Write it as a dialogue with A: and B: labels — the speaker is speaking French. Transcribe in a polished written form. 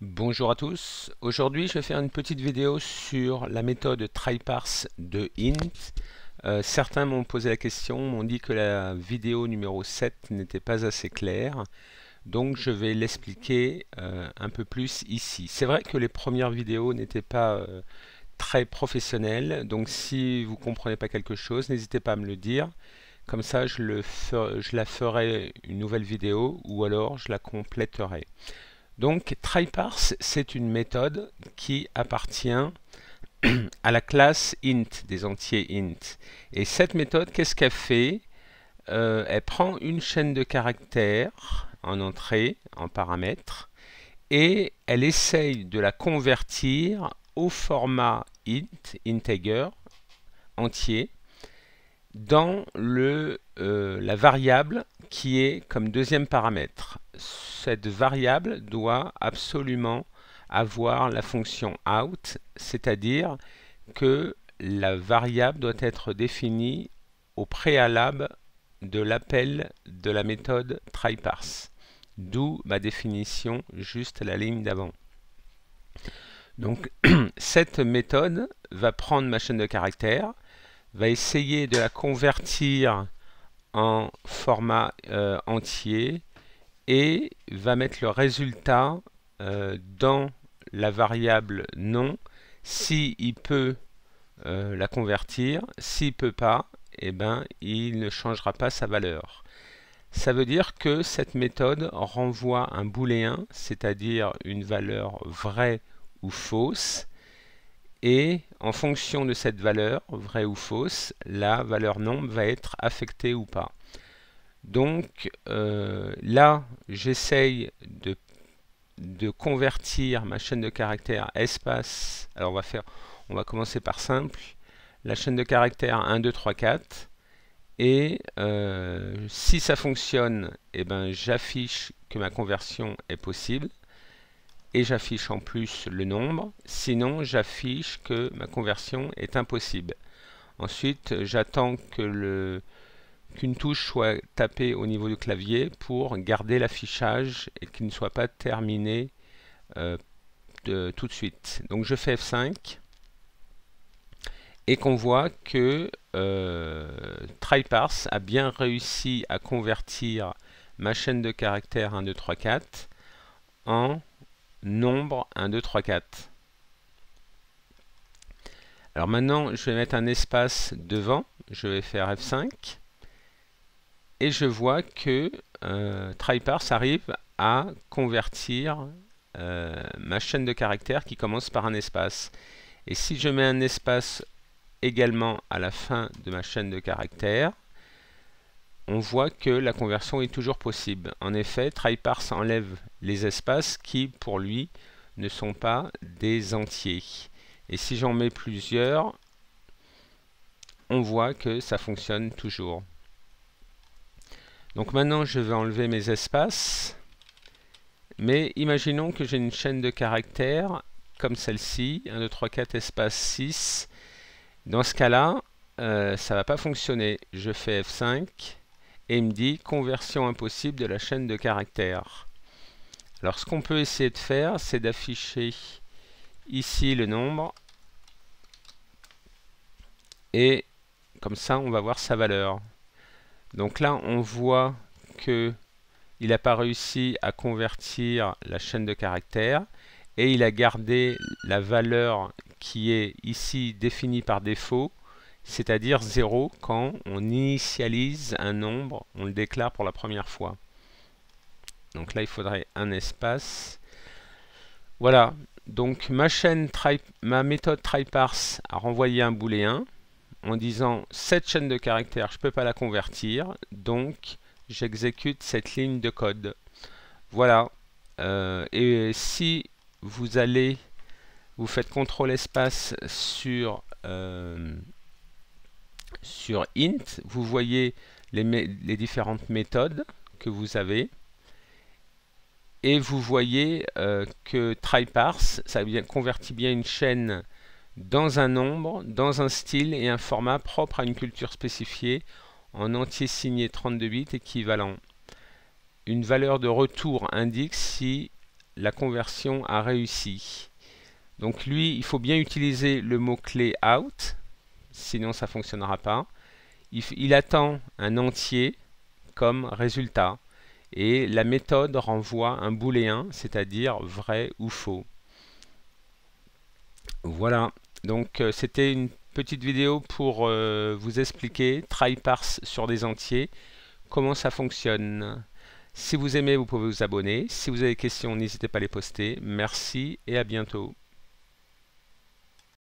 A: Bonjour à tous. Aujourd'hui, je vais faire une petite vidéo sur la méthode tryparse de int. Certains m'ont posé la question, m'ont dit que la vidéo numéro 7 n'était pas assez claire. Donc, je vais l'expliquer un peu plus ici. C'est vrai que les premières vidéos n'étaient pas très professionnelles. Donc, si vous ne comprenez pas quelque chose, n'hésitez pas à me le dire. Comme ça, je la ferai une nouvelle vidéo ou alors je la compléterai. Donc, tryparse, c'est une méthode qui appartient à la classe int, des entiers int. Et cette méthode, qu'est-ce qu'elle fait? Elle prend une chaîne de caractères en entrée, en paramètres, et elle essaye de la convertir au format int, integer, entier, dans la variable qui est comme deuxième paramètre. Cette variable doit absolument avoir la fonction out, c'est-à-dire que la variable doit être définie au préalable de l'appel de la méthode tryparse. D'où ma définition juste à la ligne d'avant. Donc cette méthode va prendre ma chaîne de caractères, va essayer de la convertir en format entier et va mettre le résultat dans la variable non. S'il peut la convertir, s'il ne peut pas, eh ben, il ne changera pas sa valeur. Ça veut dire que cette méthode renvoie un booléen, c'est-à-dire une valeur vraie ou fausse, et en fonction de cette valeur, vraie ou fausse, la valeur nombre va être affectée ou pas. Donc là, j'essaye de convertir ma chaîne de caractères espace. Alors on va commencer par simple. La chaîne de caractères 1, 2, 3, 4. Et si ça fonctionne, eh ben, j'affiche que ma conversion est possible. Et j'affiche en plus le nombre. Sinon, j'affiche que ma conversion est impossible. Ensuite, j'attends qu'une touche soit tapée au niveau du clavier pour garder l'affichage et qu'il ne soit pas terminé tout de suite. Donc je fais F5 et qu'on voit que tryparse a bien réussi à convertir ma chaîne de caractères 1, 2, 3, 4 en nombre 1, 2, 3, 4. Alors maintenant, je vais mettre un espace devant. Je vais faire F5. Et je vois que tryparse arrive à convertir ma chaîne de caractères qui commence par un espace. Et si je mets un espace également à la fin de ma chaîne de caractères, on voit que la conversion est toujours possible. En effet, tryparse enlève les espaces qui, pour lui, ne sont pas des entiers. Et si j'en mets plusieurs, on voit que ça fonctionne toujours. Donc maintenant, je vais enlever mes espaces. Mais imaginons que j'ai une chaîne de caractères comme celle-ci, 1, 2, 3, 4, espace 6. Dans ce cas-là, ça ne va pas fonctionner. Je fais F5 et il me dit conversion impossible de la chaîne de caractères. Alors ce qu'on peut essayer de faire, c'est d'afficher ici le nombre et comme ça on va voir sa valeur. Donc là on voit que il n'a pas réussi à convertir la chaîne de caractères et il a gardé la valeur qui est ici définie par défaut, c'est-à-dire 0 quand on initialise un nombre, on le déclare pour la première fois. Donc là il faudrait un espace. Voilà, donc ma méthode tryparse a renvoyé un booléen en disant cette chaîne de caractères je ne peux pas la convertir, donc j'exécute cette ligne de code. Voilà. Et si vous faites CTRL espace sur int, vous voyez les différentes méthodes que vous avez. Et vous voyez que tryparse, ça convertit bien une chaîne dans un nombre, dans un style et un format propre à une culture spécifiée en entier signé 32 bits équivalent. Une valeur de retour indique si la conversion a réussi. Donc lui, il faut bien utiliser le mot-clé out, sinon ça ne fonctionnera pas. Il attend un entier comme résultat. Et la méthode renvoie un booléen, c'est-à-dire vrai ou faux. Voilà, donc c'était une petite vidéo pour vous expliquer try-parse sur des entiers, comment ça fonctionne. Si vous aimez, vous pouvez vous abonner. Si vous avez des questions, n'hésitez pas à les poster. Merci et à bientôt.